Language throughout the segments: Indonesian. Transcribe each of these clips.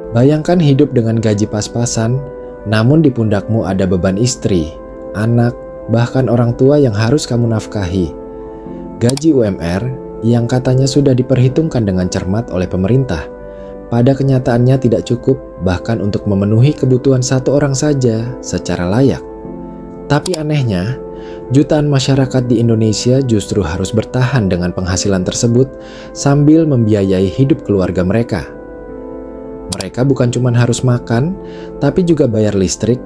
Bayangkan hidup dengan gaji pas-pasan, namun di pundakmu ada beban istri, anak, bahkan orang tua yang harus kamu nafkahi. Gaji UMR yang katanya sudah diperhitungkan dengan cermat oleh pemerintah, pada kenyataannya tidak cukup bahkan untuk memenuhi kebutuhan satu orang saja secara layak. Tapi anehnya, jutaan masyarakat di Indonesia justru harus bertahan dengan penghasilan tersebut sambil membiayai hidup keluarga mereka. Mereka bukan cuma harus makan, tapi juga bayar listrik,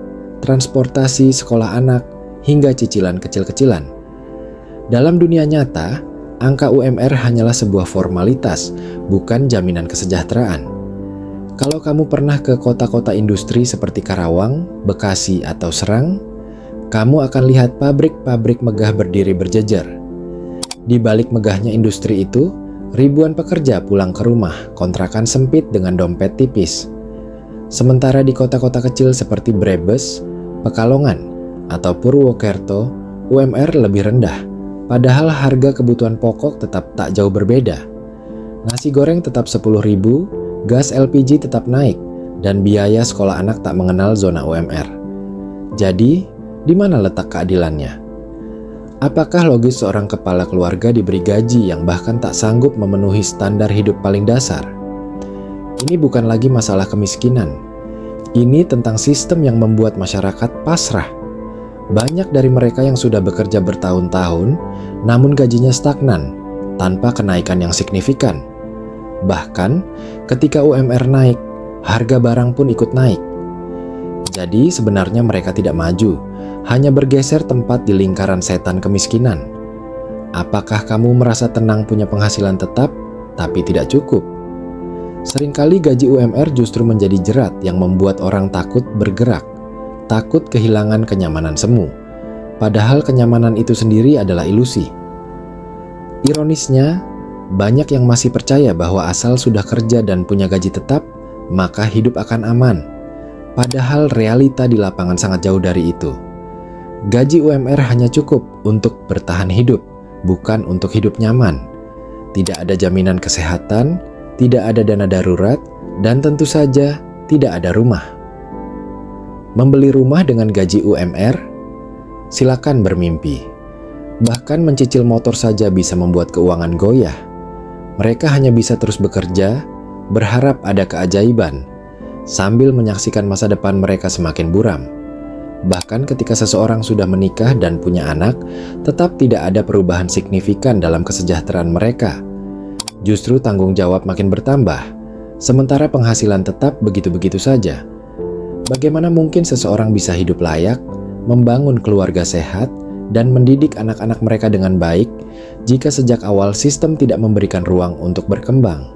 transportasi sekolah anak, hingga cicilan kecil-kecilan. Dalam dunia nyata, angka UMR hanyalah sebuah formalitas, bukan jaminan kesejahteraan. Kalau kamu pernah ke kota-kota industri seperti Karawang, Bekasi, atau Serang, kamu akan lihat pabrik-pabrik megah berdiri berjejer. Di balik megahnya industri itu, ribuan pekerja pulang ke rumah, kontrakan sempit dengan dompet tipis. Sementara di kota-kota kecil seperti Brebes, Pekalongan, atau Purwokerto, UMR lebih rendah. Padahal harga kebutuhan pokok tetap tak jauh berbeda. Nasi goreng tetap 10.000, gas LPG tetap naik, dan biaya sekolah anak tak mengenal zona UMR. Jadi, di mana letak keadilannya? Apakah logis seorang kepala keluarga diberi gaji yang bahkan tak sanggup memenuhi standar hidup paling dasar? Ini bukan lagi masalah kemiskinan. Ini tentang sistem yang membuat masyarakat pasrah. Banyak dari mereka yang sudah bekerja bertahun-tahun, namun gajinya stagnan, tanpa kenaikan yang signifikan. Bahkan, ketika UMR naik, harga barang pun ikut naik. Jadi sebenarnya mereka tidak maju, hanya bergeser tempat di lingkaran setan kemiskinan. Apakah kamu merasa tenang punya penghasilan tetap, tapi tidak cukup? Seringkali gaji UMR justru menjadi jerat yang membuat orang takut bergerak, takut kehilangan kenyamanan semu. Padahal kenyamanan itu sendiri adalah ilusi. Ironisnya, banyak yang masih percaya bahwa asal sudah kerja dan punya gaji tetap, maka hidup akan aman. Padahal realita di lapangan sangat jauh dari itu. Gaji UMR hanya cukup untuk bertahan hidup, bukan untuk hidup nyaman. Tidak ada jaminan kesehatan, tidak ada dana darurat, dan tentu saja tidak ada rumah. Membeli rumah dengan gaji UMR? Silakan bermimpi. Bahkan mencicil motor saja bisa membuat keuangan goyah. Mereka hanya bisa terus bekerja, berharap ada keajaiban, sambil menyaksikan masa depan mereka semakin buram. Bahkan ketika seseorang sudah menikah dan punya anak, tetap tidak ada perubahan signifikan dalam kesejahteraan mereka. Justru tanggung jawab makin bertambah, sementara penghasilan tetap begitu-begitu saja. Bagaimana mungkin seseorang bisa hidup layak, membangun keluarga sehat, dan mendidik anak-anak mereka dengan baik jika sejak awal sistem tidak memberikan ruang untuk berkembang?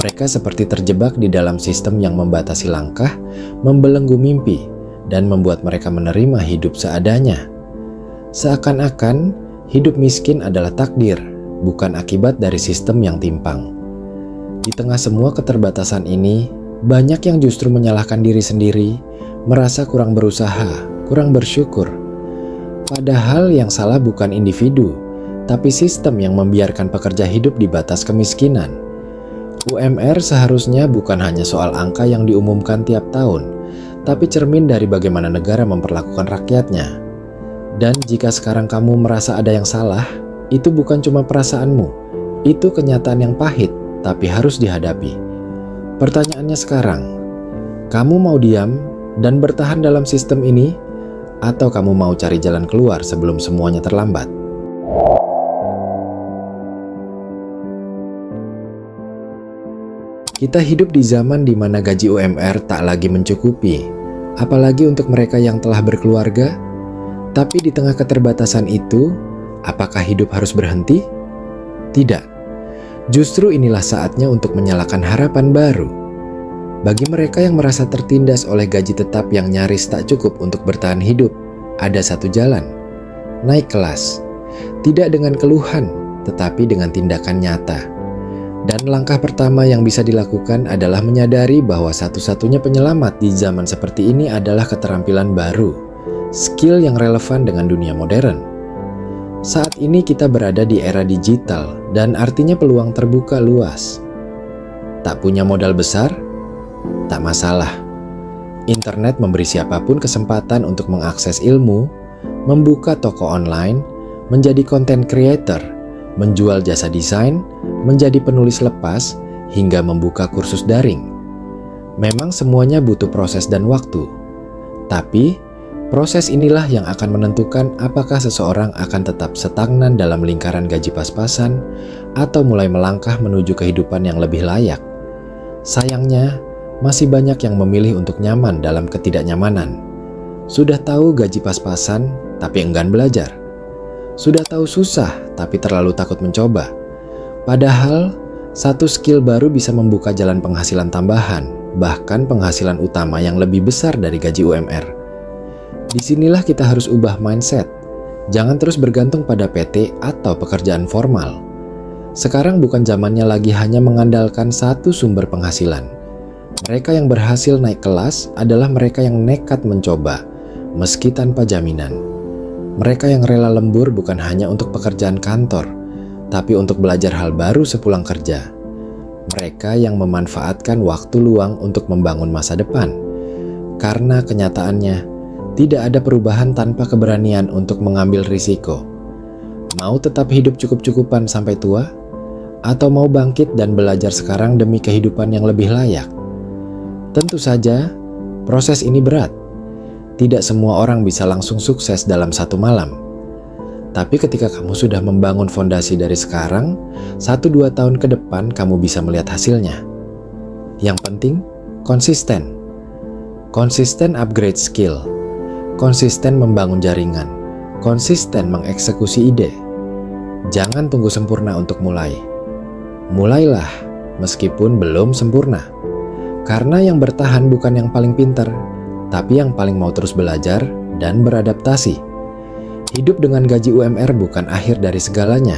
Mereka seperti terjebak di dalam sistem yang membatasi langkah, membelenggu mimpi, dan membuat mereka menerima hidup seadanya. Seakan-akan hidup miskin adalah takdir, bukan akibat dari sistem yang timpang. Di tengah semua keterbatasan ini, banyak yang justru menyalahkan diri sendiri, merasa kurang berusaha, kurang bersyukur. Padahal yang salah bukan individu, tapi sistem yang membiarkan pekerja hidup di batas kemiskinan. UMR seharusnya bukan hanya soal angka yang diumumkan tiap tahun, tapi cermin dari bagaimana negara memperlakukan rakyatnya. Dan jika sekarang kamu merasa ada yang salah, itu bukan cuma perasaanmu, itu kenyataan yang pahit, tapi harus dihadapi. Pertanyaannya sekarang, kamu mau diam dan bertahan dalam sistem ini, atau kamu mau cari jalan keluar sebelum semuanya terlambat? Kita hidup di zaman di mana gaji UMR tak lagi mencukupi, apalagi untuk mereka yang telah berkeluarga. Tapi di tengah keterbatasan itu, apakah hidup harus berhenti? Tidak. Justru inilah saatnya untuk menyalakan harapan baru. Bagi mereka yang merasa tertindas oleh gaji tetap yang nyaris tak cukup untuk bertahan hidup, ada satu jalan: naik kelas. Tidak dengan keluhan, tetapi dengan tindakan nyata. Dan langkah pertama yang bisa dilakukan adalah menyadari bahwa satu-satunya penyelamat di zaman seperti ini adalah keterampilan baru, skill yang relevan dengan dunia modern. Saat ini kita berada di era digital dan artinya peluang terbuka luas. Tak punya modal besar? Tak masalah. Internet memberi siapapun kesempatan untuk mengakses ilmu, membuka toko online, menjadi content creator, menjual jasa desain, menjadi penulis lepas, hingga membuka kursus daring. Memang semuanya butuh proses dan waktu. Tapi, proses inilah yang akan menentukan apakah seseorang akan tetap stagnan dalam lingkaran gaji pas-pasan atau mulai melangkah menuju kehidupan yang lebih layak. Sayangnya, masih banyak yang memilih untuk nyaman dalam ketidaknyamanan. Sudah tahu gaji pas-pasan, tapi enggan belajar. Sudah tahu susah, tapi terlalu takut mencoba. Padahal, satu skill baru bisa membuka jalan penghasilan tambahan, bahkan penghasilan utama yang lebih besar dari gaji UMR. Disinilah kita harus ubah mindset. Jangan terus bergantung pada PT atau pekerjaan formal. Sekarang bukan zamannya lagi hanya mengandalkan satu sumber penghasilan. Mereka yang berhasil naik kelas adalah mereka yang nekat mencoba, meski tanpa jaminan. Mereka yang rela lembur bukan hanya untuk pekerjaan kantor, tapi untuk belajar hal baru sepulang kerja. Mereka yang memanfaatkan waktu luang untuk membangun masa depan. Karena kenyataannya, tidak ada perubahan tanpa keberanian untuk mengambil risiko. Mau tetap hidup cukup-cukupan sampai tua? Atau mau bangkit dan belajar sekarang demi kehidupan yang lebih layak? Tentu saja, proses ini berat. Tidak semua orang bisa langsung sukses dalam satu malam. Tapi ketika kamu sudah membangun fondasi dari sekarang, 1-2 tahun ke depan kamu bisa melihat hasilnya. Yang penting, konsisten. Konsisten upgrade skill. Konsisten membangun jaringan. Konsisten mengeksekusi ide. Jangan tunggu sempurna untuk mulai. Mulailah, meskipun belum sempurna. Karena yang bertahan bukan yang paling pintar, tapi yang paling mau terus belajar dan beradaptasi. Hidup dengan gaji UMR bukan akhir dari segalanya.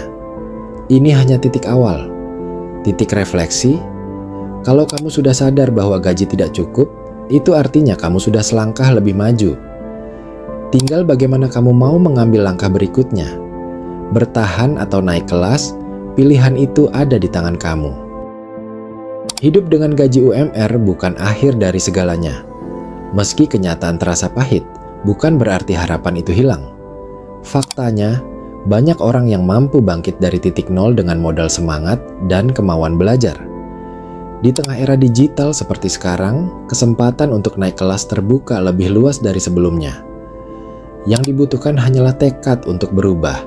Ini hanya titik awal, titik refleksi. Kalau kamu sudah sadar bahwa gaji tidak cukup, itu artinya kamu sudah selangkah lebih maju. Tinggal bagaimana kamu mau mengambil langkah berikutnya. Bertahan atau naik kelas, pilihan itu ada di tangan kamu. Hidup dengan gaji UMR bukan akhir dari segalanya. Meski kenyataan terasa pahit, bukan berarti harapan itu hilang. Faktanya, banyak orang yang mampu bangkit dari titik nol dengan modal semangat dan kemauan belajar. Di tengah era digital seperti sekarang, kesempatan untuk naik kelas terbuka lebih luas dari sebelumnya. Yang dibutuhkan hanyalah tekad untuk berubah,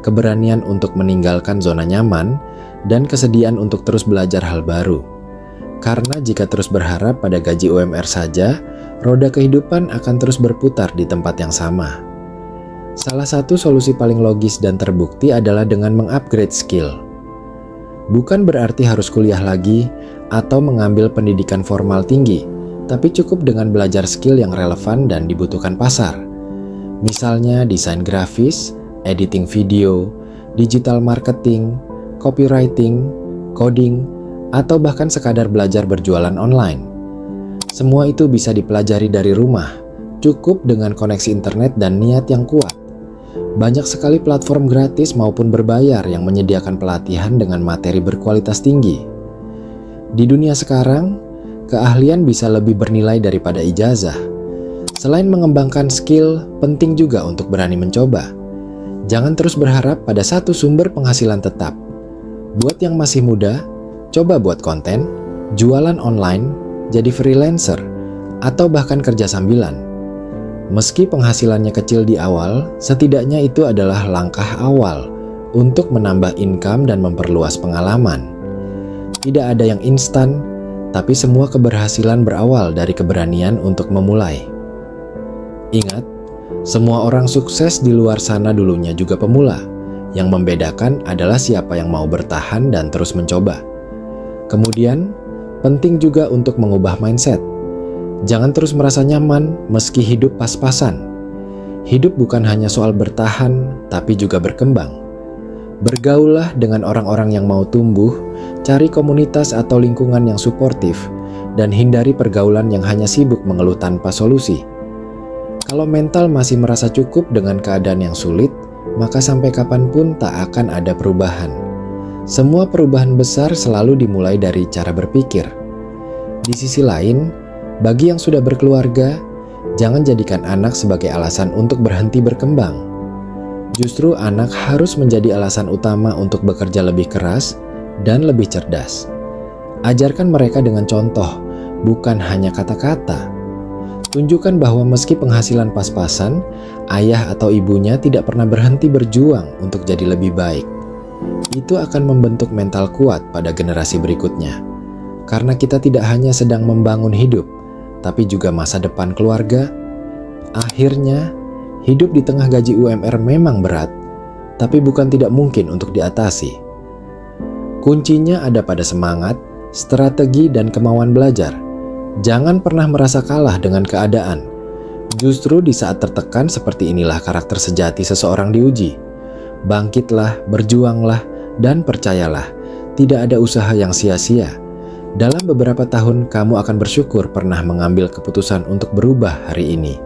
keberanian untuk meninggalkan zona nyaman, dan kesediaan untuk terus belajar hal baru. Karena jika terus berharap pada gaji UMR saja, roda kehidupan akan terus berputar di tempat yang sama. Salah satu solusi paling logis dan terbukti adalah dengan mengupgrade skill. Bukan berarti harus kuliah lagi atau mengambil pendidikan formal tinggi, tapi cukup dengan belajar skill yang relevan dan dibutuhkan pasar. Misalnya desain grafis, editing video, digital marketing, copywriting, coding, atau bahkan sekadar belajar berjualan online. Semua itu bisa dipelajari dari rumah, cukup dengan koneksi internet dan niat yang kuat. Banyak sekali platform gratis maupun berbayar yang menyediakan pelatihan dengan materi berkualitas tinggi. Di dunia sekarang, keahlian bisa lebih bernilai daripada ijazah. Selain mengembangkan skill, penting juga untuk berani mencoba. Jangan terus berharap pada satu sumber penghasilan tetap. Buat yang masih muda, coba buat konten, jualan online, jadi freelancer, atau bahkan kerja sambilan. Meski penghasilannya kecil di awal, setidaknya itu adalah langkah awal untuk menambah income dan memperluas pengalaman. Tidak ada yang instan, tapi semua keberhasilan berawal dari keberanian untuk memulai. Ingat, semua orang sukses di luar sana dulunya juga pemula. Yang membedakan adalah siapa yang mau bertahan dan terus mencoba. Kemudian, penting juga untuk mengubah mindset. Jangan terus merasa nyaman meski hidup pas-pasan. Hidup bukan hanya soal bertahan, tapi juga berkembang. Bergaullah dengan orang-orang yang mau tumbuh, cari komunitas atau lingkungan yang suportif, dan hindari pergaulan yang hanya sibuk mengeluh tanpa solusi. Kalau mental masih merasa cukup dengan keadaan yang sulit, maka sampai kapanpun tak akan ada perubahan. Semua perubahan besar selalu dimulai dari cara berpikir. Di sisi lain, bagi yang sudah berkeluarga, jangan jadikan anak sebagai alasan untuk berhenti berkembang. Justru anak harus menjadi alasan utama untuk bekerja lebih keras dan lebih cerdas. Ajarkan mereka dengan contoh, bukan hanya kata-kata. Tunjukkan bahwa meski penghasilan pas-pasan, ayah atau ibunya tidak pernah berhenti berjuang untuk jadi lebih baik. Itu akan membentuk mental kuat pada generasi berikutnya. Karena kita tidak hanya sedang membangun hidup, tapi juga masa depan keluarga. Akhirnya, hidup di tengah gaji UMR memang berat, tapi bukan tidak mungkin untuk diatasi. Kuncinya ada pada semangat, strategi, dan kemauan belajar. Jangan pernah merasa kalah dengan keadaan. Justru di saat tertekan seperti inilah karakter sejati seseorang diuji. Bangkitlah, berjuanglah, dan percayalah, tidak ada usaha yang sia-sia. Dalam beberapa tahun, kamu akan bersyukur pernah mengambil keputusan untuk berubah hari ini.